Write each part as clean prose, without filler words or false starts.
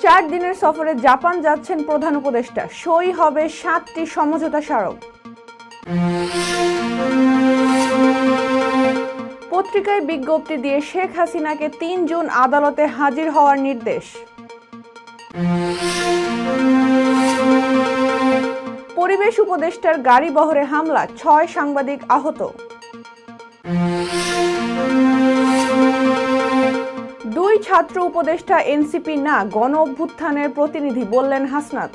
4 দিনের সফরে জাপান যাচ্ছেন প্রধান উপদেষ্টা। সই হবে 7টি সমঝোতা স্মারক। পত্রিকায় বিজ্ঞপ্তি দিয়ে শেখ হাসিনাকে 3 জুন আদালতে হাজির হওয়ার নির্দেশ। পরিবেশ উপদেষ্টার গাড়ি বহরে হামলা, 6 সাংবাদিক আহত। 2 ছাত্র উপদেষ্টা এনসিপি না, গণ অভ্যুত্থানের প্রতিনিধি বললেন হাসনাত।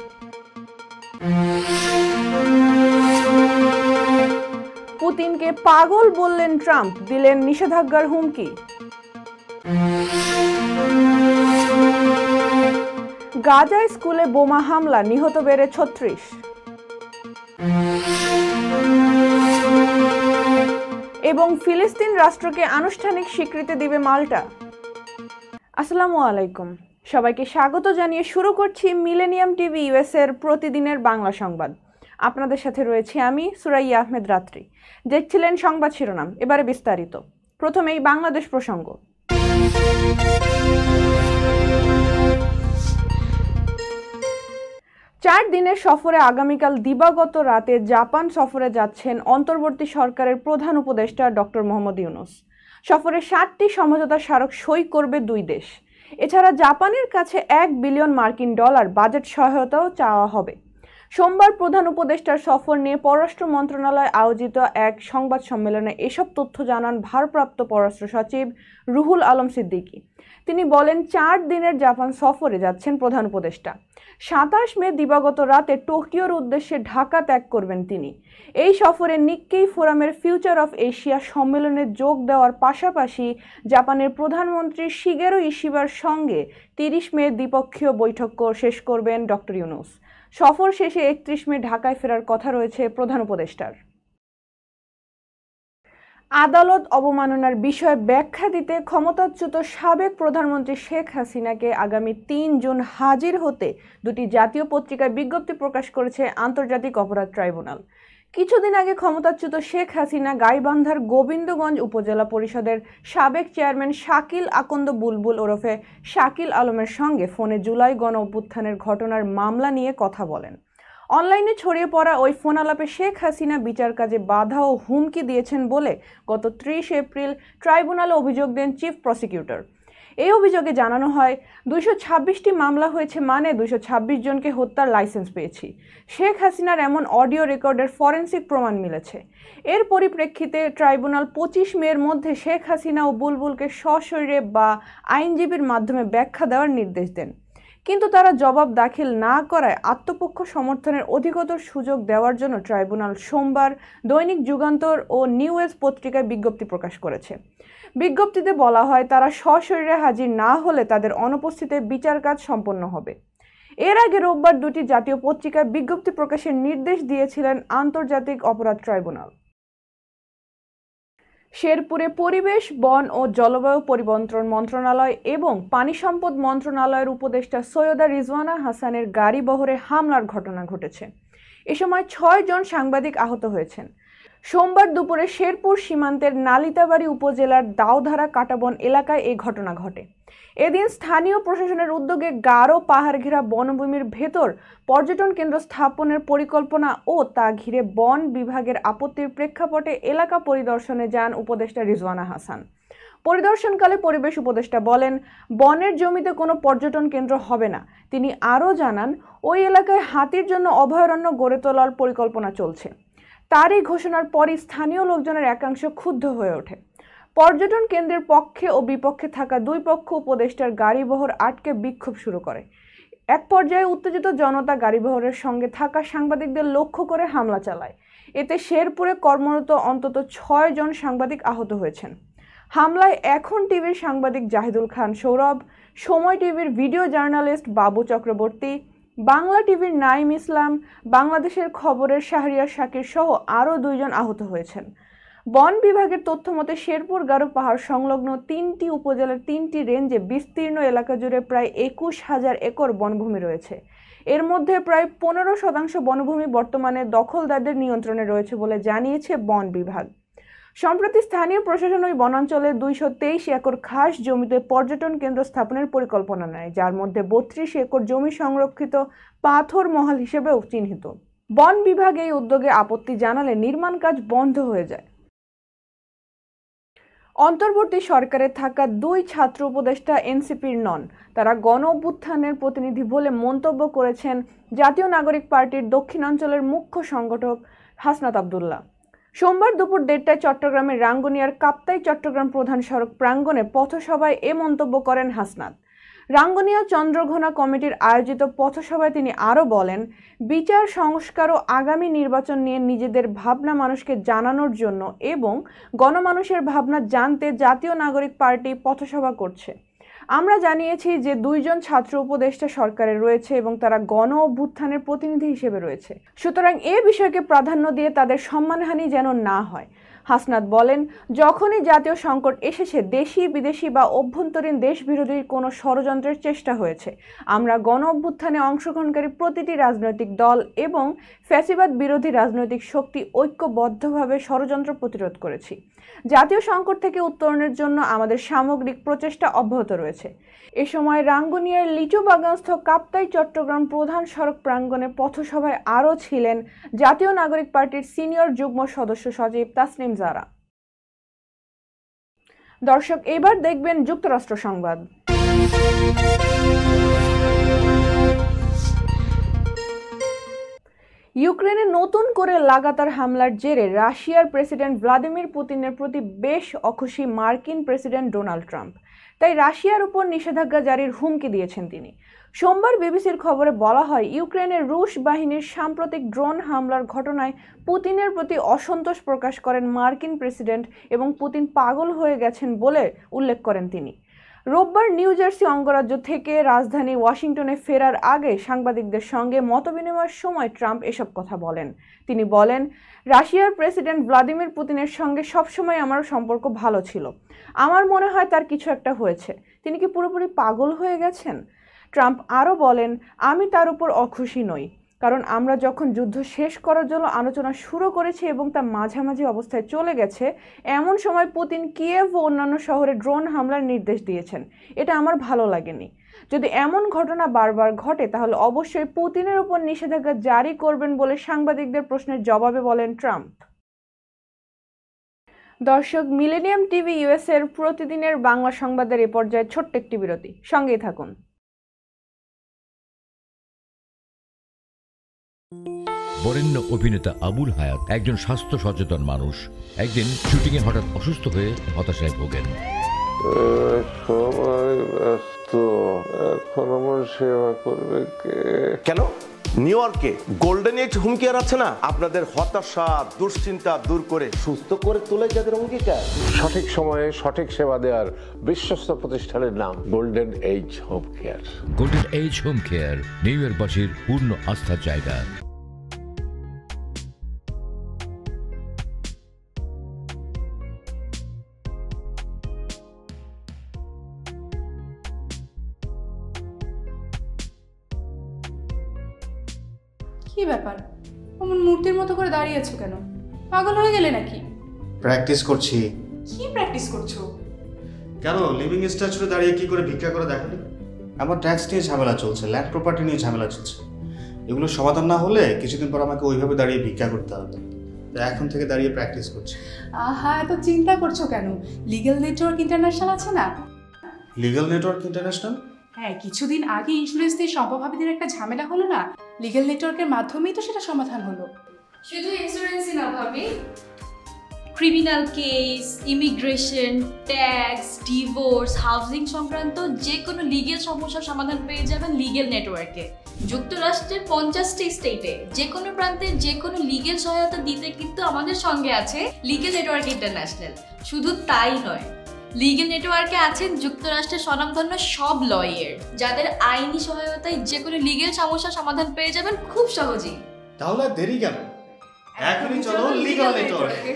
পুতিনকে পাগল বললেন ট্রাম্প, দিলেন নিষেধাজ্ঞার হুমকি। গাজায় স্কুলে বোমা হামলা, নিহত বেড়ে 36। এবং ফিলিস্তিন রাষ্ট্রকে আনুষ্ঠানিক স্বীকৃতি দিবে মাল্টা। আসসালামু আলাইকুম, সবাইকে স্বাগত জানিয়ে শুরু করছি মিলেনিয়াম টিভি ইউএস এর প্রতিদিনের বাংলা সংবাদ। আপনাদের সাথে রয়েছি আমি সুরাইয়া আহমেদ রাত্রি। দেখছিলেন সংবাদ শিরোনাম, এবারে বিস্তারিত। প্রথমেই বাংলাদেশ প্রসঙ্গ। 4 দিনের সফরে আগামীকাল দিবাগত রাতে জাপান সফরে যাচ্ছেন অন্তর্বর্তী সরকারের প্রধান উপদেষ্টা ডক্টর মোহাম্মদ ইউনূস। সফরে 7টি সমঝোতা স্মারক সই করবে 2 দেশ। এছাড়া জাপানের কাছে $1 বিলিয়ন বাজেট সহায়তাও চাওয়া হবে। সোমবার প্রধান উপদেষ্টার সফর নিয়ে পররাষ্ট্র মন্ত্রণালয় আয়োজিত এক সংবাদ সম্মেলনে এসব তথ্য জানান ভারপ্রাপ্ত পররাষ্ট্র সচিব রুহুল আলম সিদ্দিকী। তিনি বলেন, 4 দিনের জাপান সফরে যাচ্ছেন প্রধান উপদেষ্টা। 27 মে দিবাগত রাতে টোকিওর উদ্দেশ্যে ঢাকা ত্যাগ করবেন তিনি। এই সফরে নিক্কেই ফোরামের ফিউচার অফ এশিয়া সম্মেলনে যোগ দেওয়ার পাশাপাশি জাপানের প্রধানমন্ত্রী শিগেরো ইশিবার সঙ্গে 30 মে দ্বিপক্ষীয় বৈঠক শেষ করবেন ডক্টর ইউনূস। সফর শেষে 31 মে ঢাকায় ফেরার কথা রয়েছে প্রধান উপদেষ্টার। আদালত অবমাননার বিষয়ে ব্যাখ্যা দিতে ক্ষমতাচ্যুত সাবেক প্রধানমন্ত্রী শেখ হাসিনাকে আগামী 3 জুন হাজির হতে 2টি জাতীয় পত্রিকায় বিজ্ঞপ্তি প্রকাশ করেছে আন্তর্জাতিক অপরাধ ট্রাইব্যুনাল। কিছুদিন আগে ক্ষমতাচ্যুত শেখ হাসিনা গাইবান্ধার গোবিন্দগঞ্জ উপজেলা পরিষদের সাবেক চেয়ারম্যান শাকিল আকন্দ বুলবুল ওরফে শাকিল আলমের সঙ্গে ফোনে জুলাই গণ অভ্যুত্থানের ঘটনার মামলা নিয়ে কথা বলেন। অনলাইনে ছড়িয়ে পড়া ওই ফোন আলাপে শেখ হাসিনা বিচার কাজে বাধা ও হুমকি দিয়েছেন বলে গত 30 এপ্রিল ট্রাইব্যুনালে অভিযোগ দেন চিফ প্রসিকিউটর। এই অভিযোগে জানানো হয়, 226টি মামলা হয়েছে মানে 226 জনকে হত্যার লাইসেন্স পেয়েছি। শেখ হাসিনার এমন অডিও রেকর্ডের ফরেনসিক প্রমাণ মিলেছে। এর পরিপ্রেক্ষিতে ট্রাইব্যুনাল 25 মের মধ্যে শেখ হাসিনা ও বুলবুলকে সশরীরে বা আইনজীবীর মাধ্যমে ব্যাখ্যা দেওয়ার নির্দেশ দেন। কিন্তু তারা জবাব দাখিল না করায় আত্মপক্ষ সমর্থনের অধিকতর সুযোগ দেওয়ার জন্য ট্রাইব্যুনাল সোমবার দৈনিক যুগান্তর ও নিউ এজ পত্রিকায় বিজ্ঞপ্তি প্রকাশ করেছে। বিজ্ঞপ্তিতে বলা হয়, তারা সশরীরে হাজির না হলে তাদের অনুপস্থিতিতে বিচার কাজ সম্পন্ন হবে। এর আগে রোববার 2টি জাতীয় পত্রিকায় বিজ্ঞপ্তি প্রকাশের নির্দেশ দিয়েছিলেন আন্তর্জাতিক অপরাধ ট্রাইব্যুনাল। শেরপুরে পরিবেশ, বন ও জলবায়ু পরিবর্তন মন্ত্রণালয় এবং পানি সম্পদ মন্ত্রণালয়ের উপদেষ্টা সৈয়দা রিজওয়ানা হাসানের গাড়ি বহরে হামলার ঘটনা ঘটেছে। এ সময় 6 জন সাংবাদিক আহত হয়েছেন। সোমবার দুপুরে শেরপুর সীমান্তের নালিতাবাড়ী উপজেলার দাওধারা কাটাবন এলাকায় এই ঘটনা ঘটে। এদিন স্থানীয় প্রশাসনের উদ্যোগে গারো পাহাড় ঘেরা বনভূমির ভেতর পর্যটন কেন্দ্র স্থাপনের পরিকল্পনা ও তা ঘিরে বন বিভাগের আপত্তির প্রেক্ষাপটে এলাকা পরিদর্শনে যান উপদেষ্টা রিজওয়ানা হাসান। পরিদর্শনকালে পরিবেশ উপদেষ্টা বলেন, বনের জমিতে কোনো পর্যটন কেন্দ্র হবে না। তিনি আরও জানান, ওই এলাকায় হাতির জন্য অভয়ারণ্য গড়ে তোলার পরিকল্পনা চলছে। তার এই ঘোষণার পরই স্থানীয় লোকজনের একাংশ ক্ষুব্ধ হয়ে ওঠে। পর্যটন কেন্দ্রের পক্ষে ও বিপক্ষে থাকা 2 পক্ষ উপদেষ্টার গাড়িবহর আটকে বিক্ষোভ শুরু করে। এক পর্যায়ে উত্তেজিত জনতা গাড়িবহরের সঙ্গে থাকা সাংবাদিকদের লক্ষ্য করে হামলা চালায়। এতে শেরপুরে কর্মরত অন্তত 6 জন সাংবাদিক আহত হয়েছেন। হামলায় এখন টিভির সাংবাদিক জাহিদুল খান সৌরভ, সময় টিভির ভিডিও জার্নালিস্ট বাবু চক্রবর্তী, বাংলা টিভির নাইম ইসলাম, বাংলাদেশের খবরের শাহরিয়ার শাকির সহ আরও 2 জন আহত হয়েছেন। বন বিভাগের তথ্য মতে শেরপুর গারো পাহাড় সংলগ্ন 3টি উপজেলার 3টি রেঞ্জে বিস্তীর্ণ এলাকা জুড়ে প্রায় 21,000 একর বনভূমি রয়েছে। এর মধ্যে প্রায় 15% বনভূমি বর্তমানে দখলদারদের নিয়ন্ত্রণে রয়েছে বলে জানিয়েছে বন বিভাগ। সম্প্রতি স্থানীয় প্রশাসন ওই বনাঞ্চলে 223 একর খাস জমিতে পর্যটন কেন্দ্র স্থাপনের পরিকল্পনা নেয়, যার মধ্যে 32 একর জমি সংরক্ষিত পাথর মহল হিসেবেও চিহ্নিত। বন বিভাগ এই উদ্যোগে আপত্তি জানালে নির্মাণ কাজ বন্ধ হয়ে যায়। অন্তর্বর্তী সরকারে থাকা 2 ছাত্র উপদেষ্টা এনসিপির নন, তারা গণ অভ্যুত্থানের প্রতিনিধি বলে মন্তব্য করেছেন জাতীয় নাগরিক পার্টির দক্ষিণাঞ্চলের মুখ্য সংগঠক হাসনাত আব্দুল্লাহ। সোমবার দুপুর 1টায় চট্টগ্রামের রাঙ্গুনিয়ার কাপ্তাই চট্টগ্রাম প্রধান সড়ক প্রাঙ্গণে পথসভায় এ মন্তব্য করেন হাসনাত। রাঙ্গুনিয়া চন্দ্রঘোনা কমিটির আয়োজিত পথসভায় তিনি আরও বলেন, বিচার সংস্কার ও আগামী নির্বাচন নিয়ে নিজেদের ভাবনা মানুষকে জানানোর জন্য এবং গণমানুষের ভাবনা জানতে জাতীয় নাগরিক পার্টি পথসভা করছে। আমরা জানিয়েছি যে 2 জন ছাত্র উপদেষ্টা সরকারে রয়েছে এবং তারা গণ অভ্যুত্থানের প্রতিনিধি হিসেবে রয়েছে, সুতরাং এ বিষয়কে প্রাধান্য দিয়ে তাদের সম্মানহানি যেন না হয়। হাসনাত বলেন, যখনই জাতীয় সংকট এসেছে, দেশি বিদেশি বা অভ্যন্তরীণ দেশবিরোধী কোনো ষড়যন্ত্রের চেষ্টা হয়েছে। আমরা গণ অভ্যুত্থানে অংশগ্রহণকারী প্রতিটি রাজনৈতিক দল এবং ফ্যাসিবাদ বিরোধী রাজনৈতিক শক্তি ঐক্যবদ্ধভাবে ষড়যন্ত্র প্রতিরোধ করেছি। জাতীয় সংকট থেকে উত্তরণের জন্য আমাদের সামগ্রিক প্রচেষ্টা অব্যাহত রয়েছে। এ সময় রাঙ্গুনিয়ার লিচু বাগানস্থ কাপ্তাই চট্টগ্রাম প্রধান সড়ক প্রাঙ্গণে পথসভায় আরও ছিলেন জাতীয় নাগরিক পার্টির সিনিয়র যুগ্ম সদস্য সচিব তাসনিম জারা। দর্শক, এবার দেখবেন যুক্তরাষ্ট্র সংবাদ। ইউক্রেনে নতুন করে লাগাতার হামলার জেরে রাশিয়ার প্রেসিডেন্ট ভ্লাদিমির পুতিনের প্রতি বেশ অখুশি মার্কিন প্রেসিডেন্ট ডোনাল্ড ট্রাম্প। তাই রাশিয়ার উপর নিষেধাজ্ঞা জারির হুমকি দিয়েছেন তিনি। সোমবার বিবিসির খবরে বলা হয়, ইউক্রেনের রুশ বাহিনীর সাম্প্রতিক ড্রোন হামলার ঘটনায় পুতিনের প্রতি অসন্তোষ প্রকাশ করেন মার্কিন প্রেসিডেন্ট এবং পুতিন পাগল হয়ে গেছেন বলে উল্লেখ করেন তিনি। রোববার নিউ জার্সি অঙ্গরাজ্য থেকে রাজধানী ওয়াশিংটনে ফেরার আগে সাংবাদিকদের সঙ্গে মতবিনিময়ের সময় ট্রাম্প এসব কথা বলেন। তিনি বলেন, রাশিয়ার প্রেসিডেন্ট ভ্লাদিমির পুতিনের সঙ্গে সবসময় আমার সম্পর্ক ভালো ছিল। আমার মনে হয় তার কিছু একটা হয়েছে। তিনি কি পুরোপুরি পাগল হয়ে গেছেন? ট্রাম্প আরও বলেন, আমি তার উপর অখুশি নই, কারণ আমরা যখন যুদ্ধ শেষ করার জন্য আলোচনা শুরু করেছি এবং তা মাঝামাঝি অবস্থায় চলে গেছে, এমন সময় পুতিন কিয়েভ ও অন্যান্য শহরে ড্রোন হামলার নির্দেশ দিয়েছেন। এটা আমার ভালো লাগেনি। যদি এমন ঘটনা বারবার ঘটে তাহলে অবশ্যই পুতিনের উপর নিষেধাজ্ঞা জারি করবেন বলে সাংবাদিকদের প্রশ্নের জবাবে বলেন ট্রাম্প। দর্শক, মিলেনিয়াম টিভি ইউএস এর প্রতিদিনের বাংলা সংবাদের এ পর্যায়ে ছোট্ট একটি বিরতি, সঙ্গেই থাকুন। বরেণ্য অভিনেতা আবুল হায়াত একজন স্বাস্থ্য সচেতন মানুষ। একদিন শুটিংয়ে হঠাৎ অসুস্থ হয়ে হতাশায় ভোগেন। সবাই ব্যস্ত, এখন আমার সেবা করবে কে? কেন? নিউ ইয়র্কে গোল্ডেন এজ হোম কেয়ার আছে না, আপনাদের হতাশা দুশ্চিন্তা দূর করে সুস্থ করে তোলে যাদের অঙ্গীকার। সঠিক সময়ে সঠিক সেবা দেওয়ার বিশ্বস্ত প্রতিষ্ঠানের নাম golden age home care. Golden age home care new ইয়র্কবাসীর পূর্ণ আস্থার জায়গা। কি ব্যাপার, অমন মূর্তির মতো করে দাঁড়িয়ে আছো কেন? পাগল হয়ে গেলে নাকি? প্র্যাকটিস করছি। কি প্র্যাকটিস করছো? কেন লিভিং স্ট্যাচুতে দাঁড়িয়ে কি করে ভিক্ষা করে দেখালি? আমার ট্যাক্স নিয়ে ঝামেলা চলছে, ল্যান্ড প্রপার্টি নিয়ে ঝামেলা চলছে। এগুলো সমাধান না হলে কিছুদিন পর আমাকে ওইভাবে দাঁড়িয়ে ভিক্ষা করতে হবে। তাই এখন থেকে দাঁড়িয়ে প্র্যাকটিস করছি। আহা, এত চিন্তা করছো কেন? লিগ্যাল নেটওয়ার্ক ইন্টারন্যাশনাল আছে না? Legal network international? হ্যাঁ, কিছুদিন আগে ইন্স্যুরেন্স দিয়ে সম্পভাবীদের একটা ঝামেলা হলো না, লিগ্যাল নেটওয়ার্কের মাধ্যমেই তো সেটা সমাধান হলো। শুধু ইন্স্যুরেন্সই না ভাবি, criminal case, immigration, tax, divorce, housing সংক্রান্ত যে কোনো লিগ্যাল সমস্যার সমাধান পেয়ে যাবেন লিগ্যাল নেটওয়ার্কে। যুক্তরাষ্ট্রের 50টি স্টেটে যে কোনো প্রান্তে যে কোনো লিগ্যাল সহায়তা দিতে কিন্তু আমাদের সঙ্গে আছে লিগ্যাল নেটওয়ার্ক ইন্টারন্যাশনাল। শুধু তাই নয়, লিগ্যাল নেটওয়ার্কে আছেন যুক্তরাষ্ট্রের স্বনামধন্য সব লয়ার, যাদের আইনি সহায়তায় যে কোনো লিগ্যাল সমস্যার সমাধান পেয়ে যাবেন খুব সহজেই। তাহলে দেরি কেন? এখনই চলো লিগ্যাল নেটওয়ার্কে।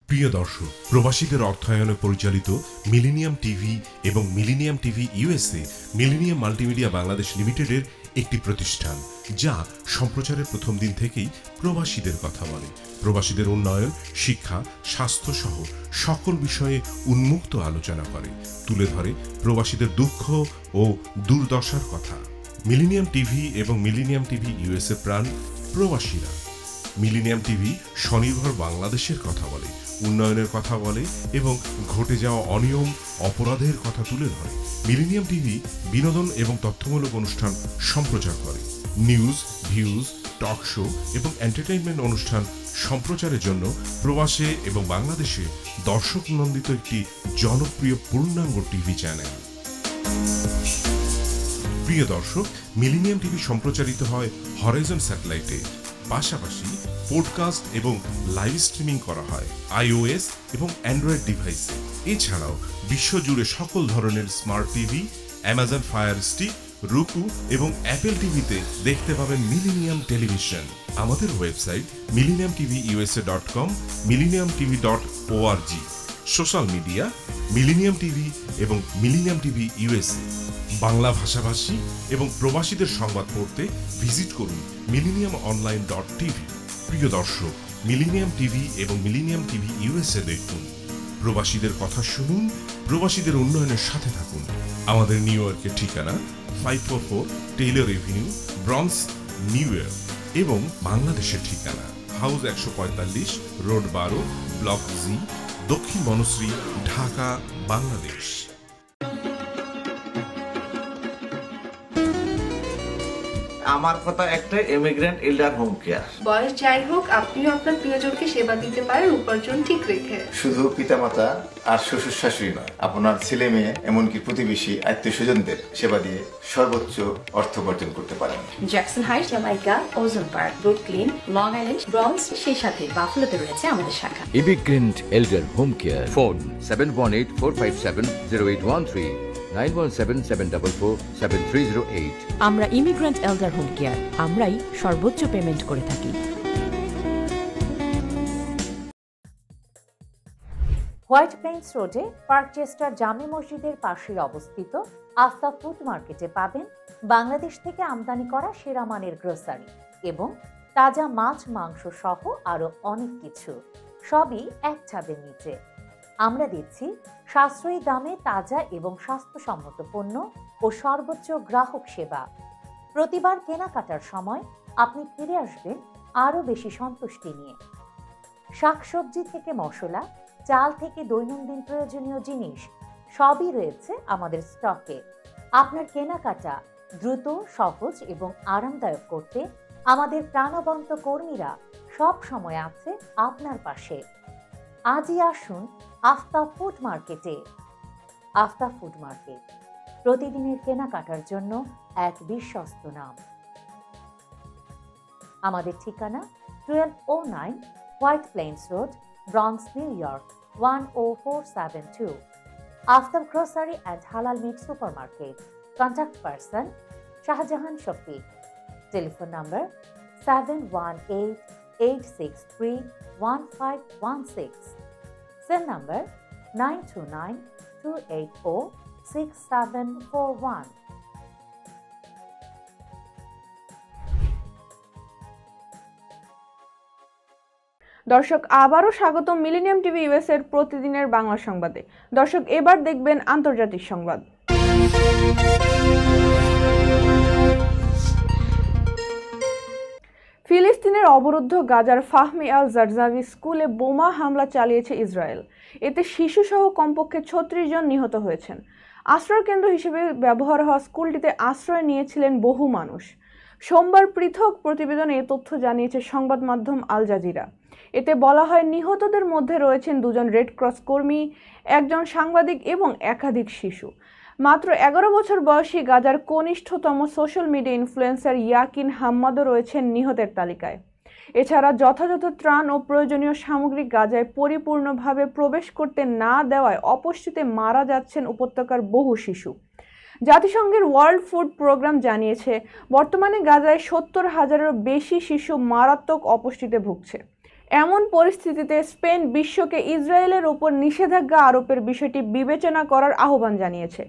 প্রিয় দর্শক, প্রবাসীদের অর্থায়নে পরিচালিত মিলেনিয়াম টিভি এবং millennium TV USA millennium multimedia Bangladesh লিমিটেডের একটি প্রতিষ্ঠান, যা সম্প্রচারের প্রথম দিন থেকেই প্রবাসীদের কথা বলে। প্রবাসীদের উন্নয়ন, শিক্ষা, স্বাস্থ্য সহ সকল বিষয়ে উন্মুক্ত আলোচনা করে, তুলে ধরে প্রবাসীদের দুঃখ ও দুর্দশার কথা। মিলেনিয়াম টিভি এবং মিলেনিয়াম টিভি ইউএসএ প্রাণ প্রবাসীরা। মিলেনিয়াম টিভি স্বনির্ভর বাংলাদেশের কথা বলে, উন্নয়নের কথা বলে এবং ঘটে যাওয়া অনিয়ম, অপরাধের কথা তুলে ধরে। মিলেনিয়াম টিভি বিনোদন এবং তথ্যমূলক অনুষ্ঠান সম্প্রচার করে। নিউজ, ভিউজ, টক শো এবং এন্টারটেইনমেন্ট অনুষ্ঠান সম্প্রচারের জন্য প্রবাসে এবং বাংলাদেশে দর্শক নন্দিত একটি জনপ্রিয় পূর্ণাঙ্গ টিভি চ্যানেল। প্রিয় দর্শক, মিলেনিয়াম টিভি সম্প্রচারিত হয় হরাইজন স্যাটেলাইটে, পাশাপাশি পডকাস্ট এবং লাইভ স্ট্রিমিং করা হয় iOS এবং অ্যান্ড্রয়েড ডিভাইসে। এছাড়াও বিশ্বজুড়ে সকল ধরনের smart TV, Amazon fire stick, রুকু এবং অ্যাপেল টিভিতে দেখতে পাবেন মিলেনিয়াম টেলিভিশন। আমাদের website millenniumtvusa.com, millenniumtv.org। Social media millennium TV এবং মিলেনিয়াম টিভি ইউএসএ। বাংলা ভাষাভাষী এবং প্রবাসীদের সংবাদ পড়তে ভিজিট করুন millenniumonline.tv। প্রিয় দর্শক, মিলেনিয়াম টিভি এবং মিলেনিয়াম টিভি ইউএসএ দেখুন। প্রবাসীদের কথা শুনুন, প্রবাসীদের উন্নয়নের সাথে থাকুন। আমাদের নিউ ইয়র্কের ঠিকানা 544 Taylor Avenue, bronze, New York এবং বাংলাদেশের ঠিকানা হাউস 145, রোড 12, ব্লক জি, দক্ষিণ বনশ্রী, ঢাকা, বাংলাদেশ। আমার কথা একটা, ইমিগ্রেন্ট এল্ডার হোম কেয়ার। বয়স যাই হোক, আপনিও আপনার প্রিয়জনকে সেবা দিতে পারেন উপার্জন ঠিক রেখে। শুধু পিতামাতা আর শ্বশুর শাশুড়ি নয়, আপনার ছেলে মেয়ে এমনকি প্রতিবেশী আত্মীয় স্বজনদের সেবা দিয়ে সর্বোচ্চ অর্থ উপার্জন করতে পারেন। জ্যাকসন হাইট, জামাইকা, ওজন park, Brooklyn, long island, bronze, সেই সাথে বাফলোতে রয়েছে আমাদের শাখা। Immigrant এল্ডার home care. ফোন 7184570813, 9177447308। আমরা ইমিগ্রেন্ট এল্ডার হোম কেয়ার, আমরাই সর্বোচ্চ পেমেন্ট করে থাকি। হোয়াইট প্লেন্স রোডে পার্কচেস্টার জামে মসজিদের পাশে অবস্থিত আফতাব ফুড মার্কেটে পাবেন বাংলাদেশ থেকে আমদানি করা সেরা মানের গ্রোসারি এবং তাজা মাছ, মাংস সহ আরো অনেক কিছু, সবই এক ছাদের নিচে। আমরা দিচ্ছি সাশ্রয়ী দামে তাজা এবং স্বাস্থ্যসম্মত পণ্য ও সর্বোচ্চ গ্রাহক সেবা। প্রতিবার কেনাকাটার সময় আপনি ফিরে আসবেন আরো বেশি সন্তুষ্টি নিয়ে। শাকসবজি থেকে মশলা, চাল থেকে দৈনন্দিন প্রয়োজনীয় জিনিস সবই রয়েছে আমাদের স্টকে। আপনার কেনাকাটা দ্রুত, সহজ এবং আরামদায়ক করতে আমাদের প্রাণবন্ত কর্মীরা সব সময় আছে আপনার পাশে। আজই আসুন আফতাব ফুড মার্কেটে। আফতাব ফুড মার্কেট, প্রতিদিনের কেনাকাটার জন্য এক বিশ্বস্ত নাম। আমাদের ঠিকানা 1209 White Plains Road, Bronx, New York 10472। Aftab grocery and halal meat super market. Contact person Shahjahan Shafiq. Telephone number 7188631516। Cell number 9292806741। দর্শক, আবারও স্বাগত মিলেনিয়াম টিভি ইউএস এর প্রতিদিনের বাংলা সংবাদে। দর্শক, এবার দেখবেন আন্তর্জাতিক সংবাদ। ফিলিস্তিনের অবরুদ্ধ গাজার ফাহমি আল জারজাভি স্কুলে বোমা হামলা চালিয়েছে ইসরায়েল। এতে শিশুসহ কমপক্ষে 36 জন নিহত হয়েছেন। আশ্রয় কেন্দ্র হিসেবে ব্যবহার হওয়া স্কুলটিতে আশ্রয় নিয়েছিলেন বহু মানুষ। সোমবার পৃথক প্রতিবেদনে এ তথ্য জানিয়েছে সংবাদ মাধ্যম আল জাজিরা। এতে বলা হয়, নিহতদের মধ্যে রয়েছেন 2 জন রেড ক্রস কর্মী, 1 জন সাংবাদিক এবং একাধিক শিশু। মাত্র 11 বছর বয়সী গাজার কনিষ্ঠতম সোশ্যাল মিডিয়া ইনফ্লুয়েন্সার ইয়াকিন হাম্মাদও রয়েছেন নিহতের তালিকায়। এছাড়া যথাযথ ত্রাণ ও প্রয়োজনীয় সামগ্রী গাজায় পরিপূর্ণভাবে প্রবেশ করতে না দেওয়ায় অপুষ্টিতে মারা যাচ্ছেন উপত্যকার বহু শিশু। জাতিসংঘের ওয়ার্ল্ড ফুড প্রোগ্রাম জানিয়েছে, বর্তমানে গাজায় 70,000-এরও বেশি শিশু মারাত্মক অপুষ্টিতে ভুগছে। এমন পরিস্থিতিতে স্পেন বিশ্বকে ইসরায়েলের উপর নিষেধাজ্ঞা আরোপের বিষয়টি বিবেচনা করার আহ্বান জানিয়েছে।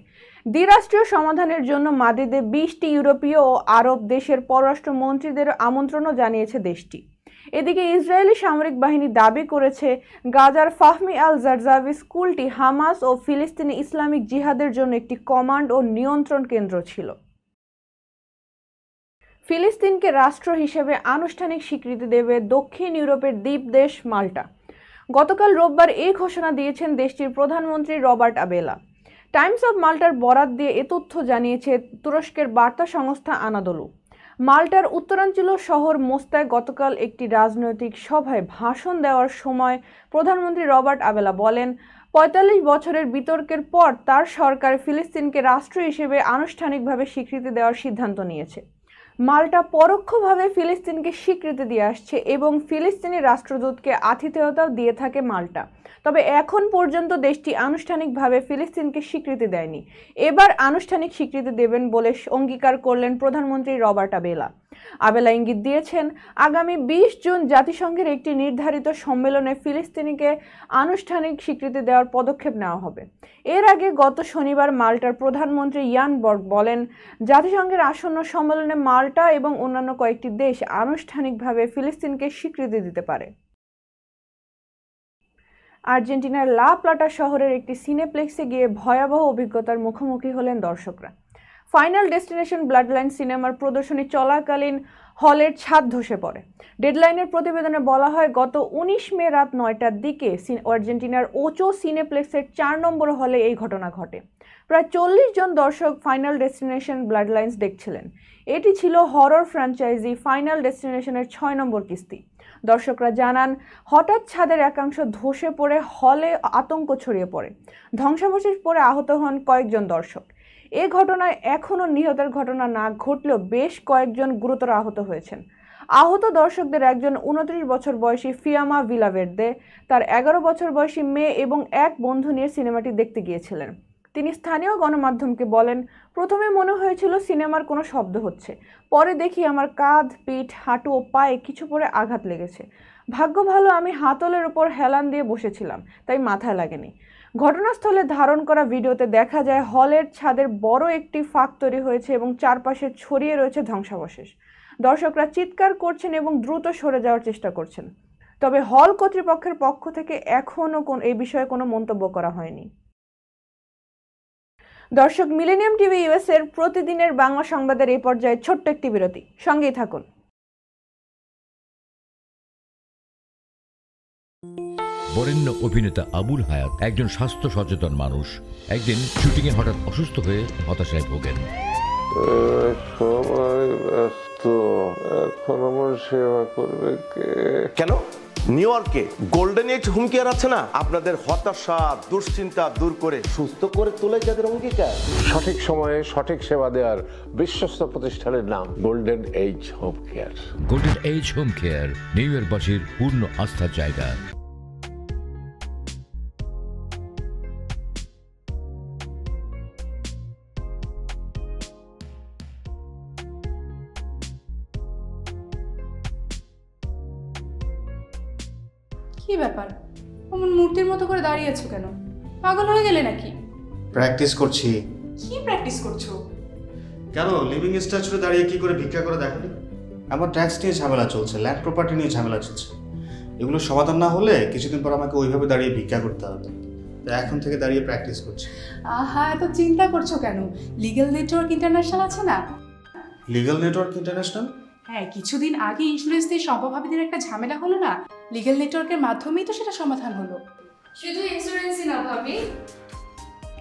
দ্বিরাষ্ট্রীয় সমাধানের জন্য মাদ্রিদে 20টি ইউরোপীয় ও আরব দেশের পররাষ্ট্রমন্ত্রীদের আমন্ত্রণও জানিয়েছে দেশটি। এদিকে ইসরায়েলি সামরিক বাহিনী দাবি করেছে গাজার ফাহমি আল জারজাভি স্কুলটি হামাস ও ফিলিস্তিনি ইসলামিক জিহাদের জন্য একটি কমান্ড ও নিয়ন্ত্রণ কেন্দ্র ছিল। ফিলিস্তিনকে রাষ্ট্র হিসেবে আনুষ্ঠানিক স্বীকৃতি দেবে দক্ষিণ ইউরোপের দ্বীপ দেশ মাল্টা। গতকাল রোববার এই ঘোষণা দিয়েছেন দেশটির প্রধানমন্ত্রী রবার্ট আবেলা। টাইমস অব মাল্টার বরাত দিয়ে এ তথ্য জানিয়েছে তুরস্কের বার্তা সংস্থা আনাদোলু। মাল্টার উত্তরাঞ্চলীয় শহর মোস্তায় গতকাল একটি রাজনৈতিক সভায় ভাষণ দেওয়ার সময় প্রধানমন্ত্রী রবার্ট আবেলা বলেন, ৪৫ বছরের বিতর্কের পর তার সরকার ফিলিস্তিনকে রাষ্ট্র হিসেবে আনুষ্ঠানিকভাবে স্বীকৃতি দেওয়ার সিদ্ধান্ত নিয়েছে। মাল্টা পরোক্ষভাবে ফিলিস্তিনকে স্বীকৃতি দিয়ে আসছে এবং ফিলিস্তিনি রাষ্ট্রদূতকে আতিথেয়তা দিয়ে থাকে মাল্টা। তবে এখন পর্যন্ত দেশটি আনুষ্ঠানিকভাবে ফিলিস্তিনকে স্বীকৃতি দেয়নি। এবার আনুষ্ঠানিক স্বীকৃতি দেবেন বলে অঙ্গীকার করলেন প্রধানমন্ত্রী রবার্ট আবেলা। আবেলা ইঙ্গিত দিয়েছেন, আগামী ২০ জুন জাতিসংঘের একটি নির্ধারিত সম্মেলনে ফিলিস্তিনিকে আনুষ্ঠানিক স্বীকৃতি দেওয়ার পদক্ষেপ নেওয়া হবে। এর আগে গত শনিবার মাল্টার প্রধানমন্ত্রী ইয়ান বর্গ বলেন, জাতিসংঘের আসন্ন সম্মেলনে মাল্টা এবং অন্যান্য কয়েকটি দেশ আনুষ্ঠানিকভাবে ফিলিস্তিনকে স্বীকৃতি দিতে পারে। আর্জেন্টিনার লা প্লাটা শহরের একটি সিনেপ্লেক্সে গিয়ে ভয়াবহ অভিজ্ঞতার মুখোমুখি হলেন দর্শকরা। ফাইনাল ডেস্টিনেশন ব্লাডলাইন সিনেমার প্রদর্শনী চলাকালীন হলের ছাদ ধসে পড়ে। ডেডলাইনের প্রতিবেদনে বলা হয়, গত ১৯ মে রাত ৯টার দিকে আর্জেন্টিনার ওচো সিনেপ্লেক্সের ৪ নম্বর হলে এই ঘটনা ঘটে। প্রায় ৪০ জন দর্শক ফাইনাল ডেস্টিনেশন ব্লাডলাইন্স দেখছিলেন। এটি ছিল হরর ফ্র্যাঞ্চাইজি ফাইনাল ডেস্টিনেশনের ৬ নম্বর কিস্তি। দর্শকরা জানান, হঠাৎ ছাদের একাংশ ধসে পড়ে হলে আতঙ্ক ছড়িয়ে পড়ে। ধ্বংসাবশেষ পড়ে আহত হন কয়েকজন দর্শক। এ ঘটনায় এখনও নিহতের ঘটনা না ঘটলেও বেশ কয়েকজন গুরুতর আহত হয়েছেন। আহত দর্শকদের একজন ২৯ বছর বয়সী ফিয়ামা ভিলাভের্দে তার ১১ বছর বয়সী মেয়ে এবং এক বন্ধু নিয়ে সিনেমাটি দেখতে গিয়েছিলেন। তিনি স্থানীয় গণমাধ্যমকে বলেন, প্রথমে মনে হয়েছিল সিনেমার কোনো শব্দ হচ্ছে, পরে দেখি আমার কাঁধ, পিঠ, হাঁটু ও পায়ে কিছু পরে আঘাত লেগেছে। ভাগ্য ভালো আমি হাতলের উপর হেলান দিয়ে বসেছিলাম, তাই মাথায় লাগেনি। ঘটনাস্থলে ধারণ করা ভিডিওতে দেখা যায় হলের ছাদের বড় একটি ফাঁক তৈরি হয়েছে এবং চারপাশে ছড়িয়ে রয়েছে ধ্বংসাবশেষ। দর্শকরা চিৎকার করছেন এবং দ্রুত সরে যাওয়ার চেষ্টা করছেন। তবে হল কর্তৃপক্ষের পক্ষ থেকে এখনও এই বিষয়ে কোনো মন্তব্য করা হয়নি। দর্শক, মিলেনিয়াম টিভি ইউএস এর প্রতিদিনের বাংলা সংবাদের এই পর্যায়ে ছোট্ট একটি বিরতি, সঙ্গেই থাকুন। বরেণ্য অভিনেতা আবুল হায়াত একজন স্বাস্থ্য সচেতন মানুষ। একদিন শুটিংয়ে হঠাৎ অসুস্থ হয়ে হতাশায় ভোগেন। সবাই ব্যস্ত, এখন আমার সেবা করবে কে? কেন? নিউ ইয়র্কে গোল্ডেন এইজ হোম কেয়ার আছে না, আপনাদের হতাশা দুশ্চিন্তা দূর করে সুস্থ করে তোলে যাদের অঙ্গীকার। সঠিক সময়ে সঠিক সেবা দেওয়ার বিশ্বস্ত প্রতিষ্ঠানের নাম golden age home care. Golden age home care new ইয়র্কবাসীর পূর্ণ আস্থার জায়গা। কি ব্যাপার, অমন মূর্তির মতো করে দাঁড়িয়ে আছো কেন? পাগল হয়ে গেলে নাকি? প্র্যাকটিস করছি। কি প্র্যাকটিস করছো? কেন লিভিং স্ট্যাচুতে দাঁড়িয়ে কি করে ভিক্ষা করে দেখো? আমার ট্যাক্স নিয়ে ঝামেলা চলছে, ল্যান্ড প্রপার্টি নিয়ে ঝামেলা চলছে। এগুলো সমাধান না হলে কিছুদিন পর আমাকে ওইভাবে দাঁড়িয়ে ভিক্ষা করতে হবে। তাই এখন থেকে দাঁড়িয়ে প্র্যাকটিস করছি। আহা, এত চিন্তা করছো কেন? লিগ্যাল নেটওয়ার্ক ইন্টারন্যাশনাল আছে না? Legal network international? হ্যাঁ, কিছুদিন আগে ইন্স্যুরেন্স দিয়ে সম্পভাবিদের একটা ঝামেলা হলো না, লিগ্যাল নেটওয়ার্কের মাধ্যমেই তো সেটা সমাধান হলো। শুধু ইন্স্যুরেন্সই না ভাবি,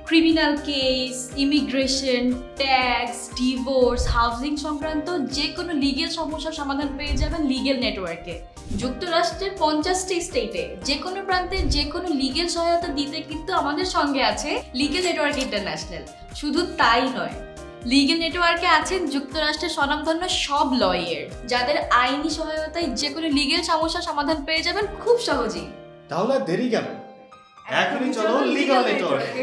criminal case, immigration, tax, divorce, housing সংক্রান্ত যে কোনো লিগ্যাল সমস্যার সমাধান পেয়ে যাবেন লিগ্যাল নেটওয়ার্কে। যুক্তরাষ্ট্রের 50টি স্টেটে যে কোনো প্রান্তে যে কোনো লিগ্যাল সহায়তা দিতে কিন্তু আমাদের সঙ্গে আছে লিগ্যাল নেটওয়ার্ক ইন্টারন্যাশনাল। শুধু তাই নয়, লিগ্যাল নেটওয়ার্কে আছেন যুক্তরাষ্ট্রের স্বনামধন্য সব লয়ার, যাদের আইনি সহায়তায় যে কোনো লিগ্যাল সমস্যার সমাধান পেয়ে যাবেন খুব সহজেই। তাহলে দেরি কেন? এখনই চলো লিগ্যাল নেটওয়ার্কে।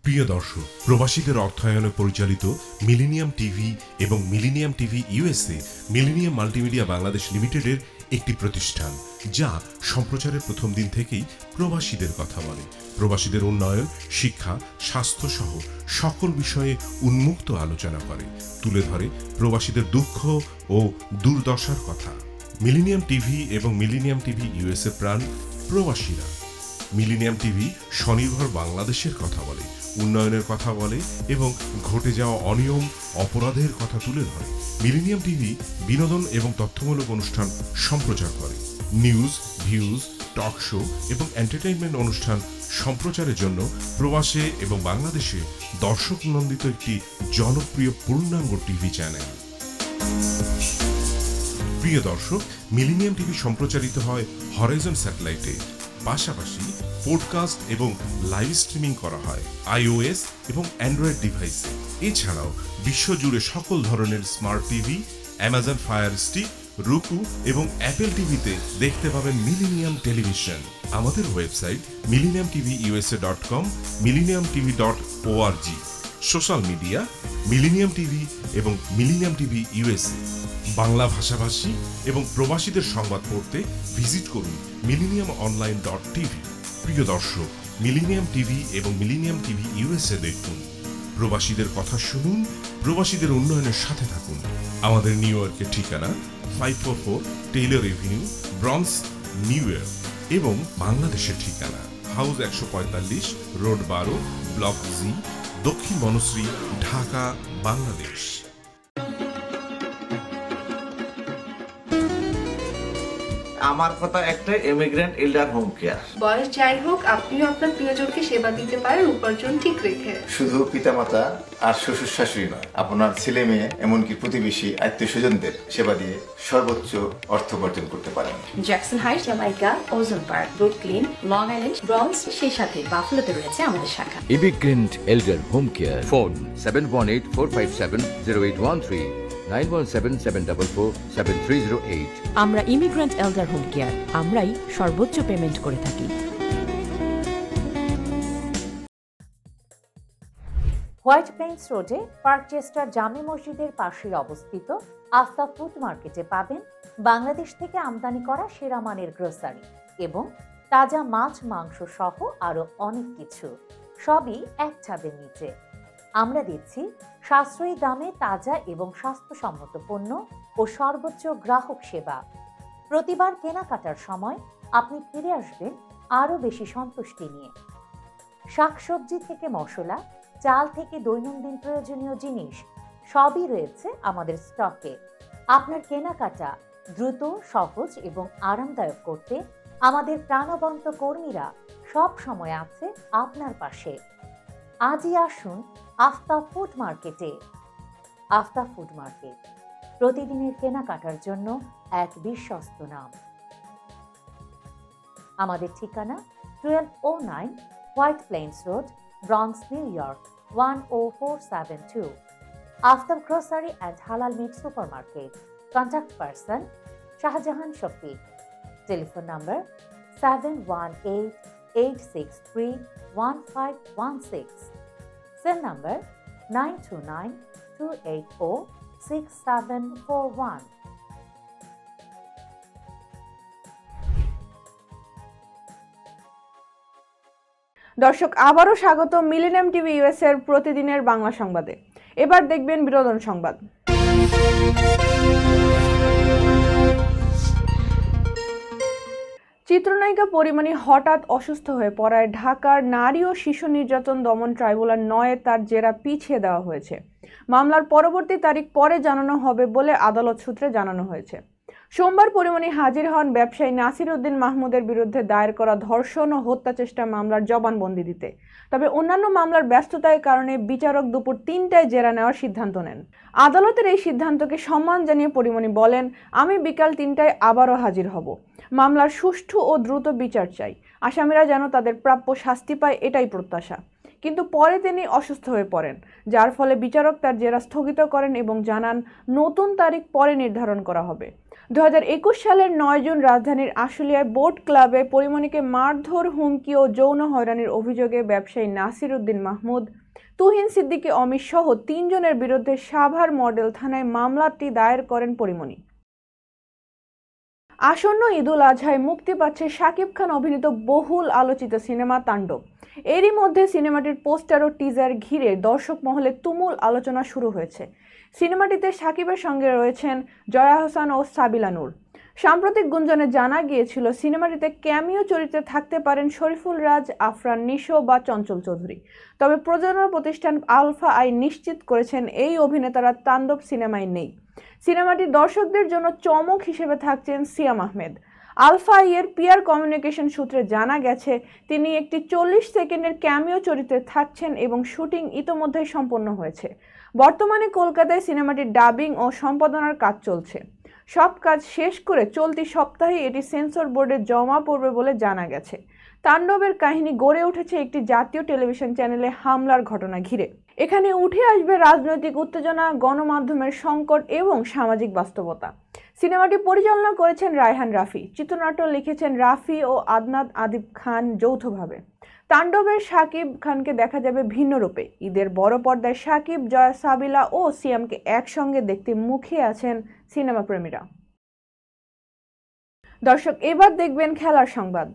প্রিয় দর্শক, প্রবাসীদের অর্থায়নে পরিচালিত মিলেনিয়াম টিভি এবং millennium TV USA millennium multimedia Bangladesh লিমিটেডের একটি প্রতিষ্ঠান, যা সম্প্রচারের প্রথম দিন থেকেই প্রবাসীদের কথা বলে। প্রবাসীদের উন্নয়ন, শিক্ষা, স্বাস্থ্য সহ সকল বিষয়ে উন্মুক্ত আলোচনা করে, তুলে ধরে প্রবাসীদের দুঃখ ও দুর্দশার কথা। মিলেনিয়াম টিভি এবং মিলেনিয়াম টিভি ইউএসএ প্রাণ প্রবাসীরা। মিলেনিয়াম টিভি স্বনির্ভর বাংলাদেশের কথা বলে, উন্নয়নের কথা বলে এবং ঘটে যাওয়া অনিয়ম অপরাধের কথা তুলে ধরে। মিলেনিয়াম টিভি বিনোদন এবং তথ্যমূলক অনুষ্ঠান সম্প্রচার করে। নিউজ, ভিউজ, টক শো এবং এন্টারটেইনমেন্ট অনুষ্ঠান সম্প্রচারের জন্য প্রবাসে এবং বাংলাদেশে দর্শক নন্দিত একটি জনপ্রিয় পূর্ণাঙ্গ টিভি চ্যানেল। প্রিয় দর্শক, মিলেনিয়াম টিভি সম্প্রচারিত হয় হরাইজন স্যাটেলাইটে। পাশাপাশি পডকাস্ট এবং লাইভ স্ট্রিমিং করা হয় iOS এবং অ্যান্ড্রয়েড ডিভাইসে। এছাড়াও বিশ্বজুড়ে সকল ধরনের smart TV, Amazon fire stick, রুকু এবং অ্যাপেল টিভিতে দেখতে পাবেন মিলেনিয়াম টেলিভিশন। আমাদের website millenniumtvusa.com, millenniumtv.org। Social media millennium TV এবং মিলেনিয়াম টিভি ইউএসএ। বাংলা ভাষাভাষী এবং প্রবাসীদের সংবাদ পড়তে ভিজিট করুন millenniumonline.tv। প্রিয় দর্শক, মিলেনিয়াম টিভি এবং মিলেনিয়াম টিভি ইউএসএ দেখুন। প্রবাসীদের কথা শুনুন, প্রবাসীদের উন্নয়নের সাথে থাকুন। আমাদের নিউ ইয়র্কের ঠিকানা 544 Taylor Avenue, bronze, New York এবং বাংলাদেশের ঠিকানা হাউস 145, রোড 12, ব্লক জি, দক্ষিণ বনশ্রী, ঢাকা, বাংলাদেশ। আমার কথা একটাই, ইমিগ্রেন্ট এল্ডার হোম কেয়ার। বয়স যাই হোক, আপনিও আপনার প্রিয়জনকে সেবা দিতে পারেন উপার্জন ঠিক রেখে। শুধু পিতামাতা আর শ্বশুর শাশুড়ি নয়, আপনার ছেলে মেয়ে এমনকি প্রতিবেশী আত্মীয় স্বজনদের সেবা দিয়ে সর্বোচ্চ অর্থ উপার্জন করতে পারেন। জ্যাকসন হাইটস, জামাইকা, ওজন park, Brooklyn, long island, bronze, সেই সাথে বাফলোতে রয়েছে আমাদের শাখা। Immigrant এল্ডার home care. ফোন 7184570813, 9177447308। আমরা ইমিগ্রেন্ট এল্ডার হোম কেয়ার, আমরাই সর্বোচ্চ পেমেন্ট করে থাকি। হোয়াইট প্লেন্স রোডে পার্কচেস্টার জামে মসজিদের পাশে অবস্থিত আফতা ফুড মার্কেটে পাবেন বাংলাদেশ থেকে আমদানি করা সেরা মানের গ্রোসারি এবং তাজা মাছ, মাংস সহ আরো অনেক কিছু, সবই এক ছাদের নিচে। আমরা দিচ্ছি সাশ্রয়ী দামে তাজা এবং স্বাস্থ্যসম্মত পণ্য ও সর্বোচ্চ গ্রাহক সেবা। প্রতিবার কেনাকাটার সময় আপনি ফিরে আসবেন আরো বেশি সন্তুষ্টি নিয়ে। শাকসবজি থেকে মশলা, চাল থেকে দৈনন্দিন প্রয়োজনীয় জিনিস সবই রয়েছে আমাদের স্টকে। আপনার কেনাকাটা দ্রুত, সহজ এবং আরামদায়ক করতে আমাদের প্রাণবন্ত কর্মীরা সব সময় আছে আপনার পাশে। আজই আসুন আফতা ফুড মার্কেটে। আফতা ফুড মার্কেট, প্রতিদিনের কেনাকাটার জন্য এক বিশ্বস্ত নাম। আমাদের ঠিকানা 1209 White Plains Road, Bronx, New York 10472। Aftab grocery and halal meat supermarket. Contact person Shahjahan Shafiq. Telephone number 7188631516। Cell number 9292846741। দর্শক, আবারও স্বাগত মিলেনিয়াম টিভি ইউএস এর প্রতিদিনের বাংলা সংবাদে। এবার দেখবেন বিনোদন সংবাদ। চিত্রনায়িকা পরিমণি হঠাৎ অসুস্থ হয়ে পড়ায় ঢাকার নারী ও শিশু নির্যাতন দমন ট্রাইব্যুনাল 9 তার জেরা পিছিয়ে দেওয়া হয়েছে। মামলার পরবর্তী তারিখ পরে জানানো হবে বলে আদালত সূত্রে জানানো হয়েছে। সোমবার পরিমণি হাজির হন ব্যবসায়ী নাসির উদ্দিন মাহমুদের বিরুদ্ধে দায়ের করা ধর্ষণ ও হত্যা চেষ্টা মামলার জবানবন্দি দিতে। তবে অন্যান্য মামলার ব্যস্ততার কারণে বিচারক দুপুর 3টায় জেরা নেওয়ার সিদ্ধান্ত নেন। আদালতের এই সিদ্ধান্তকে সম্মান জানিয়ে পরিমণি বলেন, আমি বিকাল 3টায় আবারও হাজির হব। মামলার সুষ্ঠু ও দ্রুত বিচার চাই, আসামিরা যেন তাদের প্রাপ্য শাস্তি পায়, এটাই প্রত্যাশা। কিন্তু পরে তিনি অসুস্থ হয়ে পড়েন, যার ফলে বিচারক তার জেরা স্থগিত করেন এবং জানান নতুন তারিখ পরে নির্ধারণ করা হবে। 2021 সালের 9 জুন রাজধানীর আশুলিয়ায় বোট ক্লাবে পরিমণিকে মারধর, হুমকি ও যৌন হয়রানির অভিযোগে ব্যবসায়ী নাসির উদ্দিন মাহমুদ, তুহিন সিদ্দিকী অমিত সহ 3 জনের বিরুদ্ধে সাভার মডেল থানায় মামলাটি দায়ের করেন পরিমণি। আসন্ন ঈদুল আজহায় মুক্তি পাচ্ছে শাকিব খান অভিনীত বহুল আলোচিত সিনেমা তাণ্ডব। এরই মধ্যে সিনেমাটির পোস্টার ও টিজার ঘিরে দর্শক মহলে তুমুল আলোচনা শুরু হয়েছে। সিনেমাটিতে শাকিবের সঙ্গে রয়েছেন জয়া হোসেন ও সাবিলা নূর। সাম্প্রতিক গুঞ্জনে জানা গিয়েছিল সিনেমাটিতে ক্যামিও চরিত্রে থাকতে পারেন শরীফুল রাজ, আফরান নিশো বা চঞ্চল চৌধুরী। তবে প্রযোজনা প্রতিষ্ঠান আলফা আই নিশ্চিত করেছেন এই অভিনেতারা তাণ্ডব সিনেমায় নেই। সিনেমাটি দর্শকদের জন্য চমক হিসেবে থাকছেন সিয়াম আহমেদ। আলফা আইয়ের পিআর কমিউনিকেশন সূত্রে জানা গেছে তিনি একটি 40 সেকেন্ডের ক্যামিও চরিত্রে থাকছেন এবং শুটিং ইতোমধ্যেই সম্পন্ন হয়েছে। বর্তমানে কলকাতায় সিনেমাটির ডাবিং ও সম্পাদনার কাজ চলছে। সব কাজ শেষ করে চলতি সপ্তাহে এটি সেন্সর বোর্ডে জমা পড়বে বলে জানা গেছে। তাণ্ডবের কাহিনী গড়ে উঠেছে একটি জাতীয় টেলিভিশন চ্যানেলে হামলার ঘটনা ঘিরে। এখানে উঠে আসবে রাজনৈতিক উত্তেজনা, গণমাধ্যমের সংকট এবং সামাজিক বাস্তবতা। সিনেমাটি পরিচালনা করেছেন রায়হান রাফি, চিত্রনাট্য লিখেছেন রাফি ও আদনান আদিব খান যৌথভাবে। তাণ্ডবের শাকিব খানকে দেখা যাবে ভিন্ন রূপে। ঈদের বড় পর্দায় শাকিব, জয়া, সাবিলা ও সিয়ামকে একসঙ্গে দেখতে মুখিয়ে আছেন সিনেমা প্রেমীরা। দর্শক, এবার দেখবেন খেলার সংবাদ।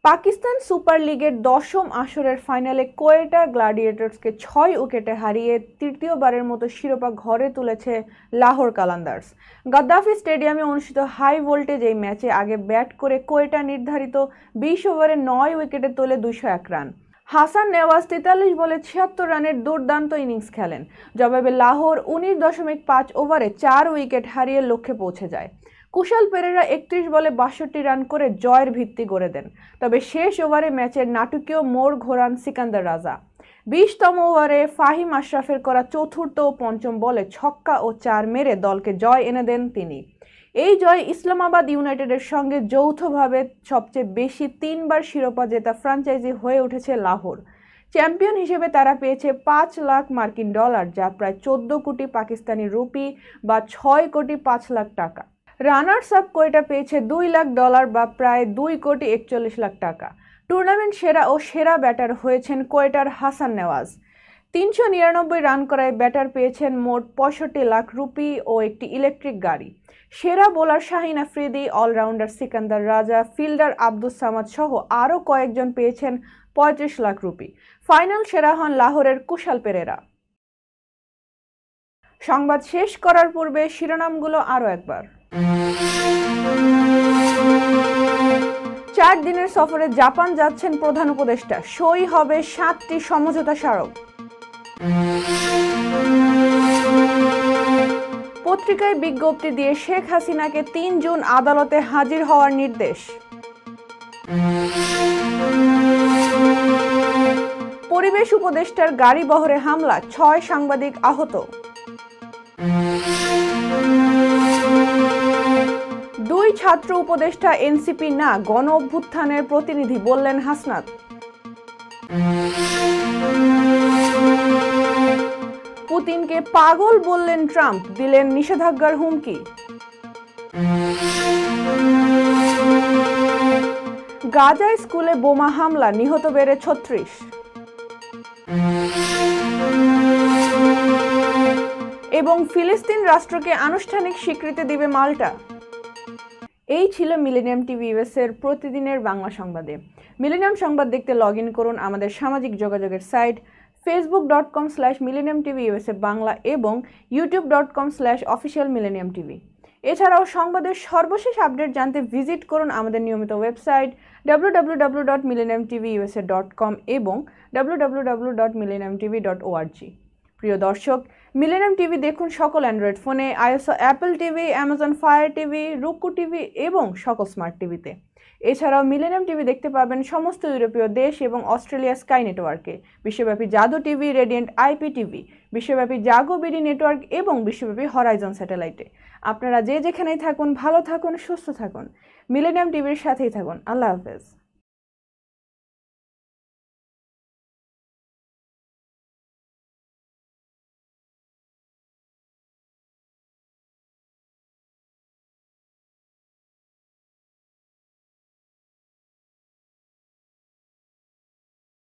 পাকিস্তান সুপার লিগের 10ম আসরের ফাইনালে কোয়েটা গ্ল্যাডিয়েটর্সকে 6 উইকেটে হারিয়ে তৃতীয়বারের মতো শিরোপা ঘরে তুলেছে লাহোর কালান্দার্স। গাদ্দাফি স্টেডিয়ামে অনুষ্ঠিত হাই ভোল্টেজ এই ম্যাচে আগে ব্যাট করে কোয়েটা নির্ধারিত 20 ওভারে 9 উইকেটে তোলে 201 রান। হাসান নেওয়াজ 43 বলে 76 রানের দুর্দান্ত ইনিংস খেলেন। জবাবে লাহোর 19.5 ওভারে 4 উইকেট হারিয়ে লক্ষ্যে পৌঁছে যায়। কুশাল পেরেরা 31 বলে 62 রান করে জয়ের ভিত্তি গড়ে দেন। তবে শেষ ওভারে ম্যাচের নাটকীয় মোড় ঘোরান সিকান্দার রাজা। 20তম ওভারে ফাহিম আশরাফের করা চতুর্থ ও পঞ্চম বলে ছক্কা ও 4 মেরে দলকে জয় এনে দেন তিনি। এই জয় ইসলামাবাদ ইউনাইটেডের সঙ্গে যৌথভাবে সবচেয়ে বেশি 3বার শিরোপা জেতা ফ্র্যাঞ্চাইজি হয়ে উঠেছে লাহোর। চ্যাম্পিয়ন হিসেবে তারা পেয়েছে $5 লাখ মার্কিন ডলার, যা প্রায় 14 কোটি পাকিস্তানি রুপি বা 6 কোটি 5 লাখ টাকা। রানার্স আপ কোয়েটা পেয়েছে $2 লাখ বা প্রায় 2 কোটি 41 লাখ টাকা। টুর্নামেন্ট সেরা ও সেরা ব্যাটার হয়েছেন কোয়েটার হাসান নেওয়াজ। 399 রান করায় ব্যাটার পেয়েছেন মোট 65 লাখ রুপি ও একটি ইলেকট্রিক গাড়ি। সেরা বোলার শাহিন আফ্রিদি, অলরাউন্ডার সিকান্দার রাজা, ফিল্ডার আব্দুস সামাদ সহ আরও কয়েকজন পেয়েছেন 35 লাখ রুপি। ফাইনাল সেরা হন লাহোরের কুশাল পেরেরা। সংবাদ শেষ করার পূর্বে শিরোনামগুলো আরও একবার। 4 দিনের সফরে জাপান যাচ্ছেন প্রধান উপদেষ্টা। সই হবে 7টি সমঝোতা স্মারক। পত্রিকায় বিজ্ঞপ্তি দিয়ে শেখ হাসিনাকে 3 জুন আদালতে হাজির হওয়ার নির্দেশ। পরিবেশ উপদেষ্টার গাড়ি বহরে হামলা, 6 সাংবাদিক আহত। 2 ছাত্র উপদেষ্টা এনসিপি না, গণ অভ্যুত্থানের প্রতিনিধি বললেন হাসনাত। পুতিনকে পাগল বললেন ট্রাম্প, দিলেন নিষেধাজ্ঞার হুমকি। গাজায় স্কুলে বোমা হামলা, নিহত বেড়ে 36। এবং ফিলিস্তিন রাষ্ট্রকে আনুষ্ঠানিক স্বীকৃতি দিবে মাল্টা। এই ছিল মিলেনিয়াম টিভি ইউএস এর প্রতিদিনের বাংলা সংবাদে। মিলেনিয়াম সংবাদ দেখতে লগ ইন করুন আমাদের সামাজিক যোগাযোগের সাইট facebook.com/millenniumtvUSA বাংলা এবং youtube.com/officialmillenniumtv। এছাড়াও সংবাদের সর্বশেষ আপডেট জানতে ভিজিট করুন আমাদের নিয়মিত ওয়েবসাইট www.millenniumtvusa.com এবং www.millenniumtv.org। প্রিয় দর্শক, মিলেনিয়াম টিভি দেখুন সকল অ্যান্ড্রয়েড ফোনে, ISO Apple TV, Amazon fire TV, রুকু টিভি এবং সকল স্মার্ট টিভিতে। এছাড়াও মিলেনিয়াম টিভি দেখতে পাবেন সমস্ত ইউরোপীয় দেশ এবং অস্ট্রেলিয়া স্কাই নেটওয়ার্কে, বিশ্বব্যাপী জাদু টিভি, রেডিয়েন্ট আইপি টিভি, বিশ্বব্যাপী জাগো বিডি নেটওয়ার্ক এবং বিশ্বব্যাপী হরাইজন স্যাটেলাইটে। আপনারা যে যেখানেই থাকুন, ভালো থাকুন, সুস্থ থাকুন, মিলেনিয়াম টিভির সাথেই থাকুন। আল্লাহ হাফেজ।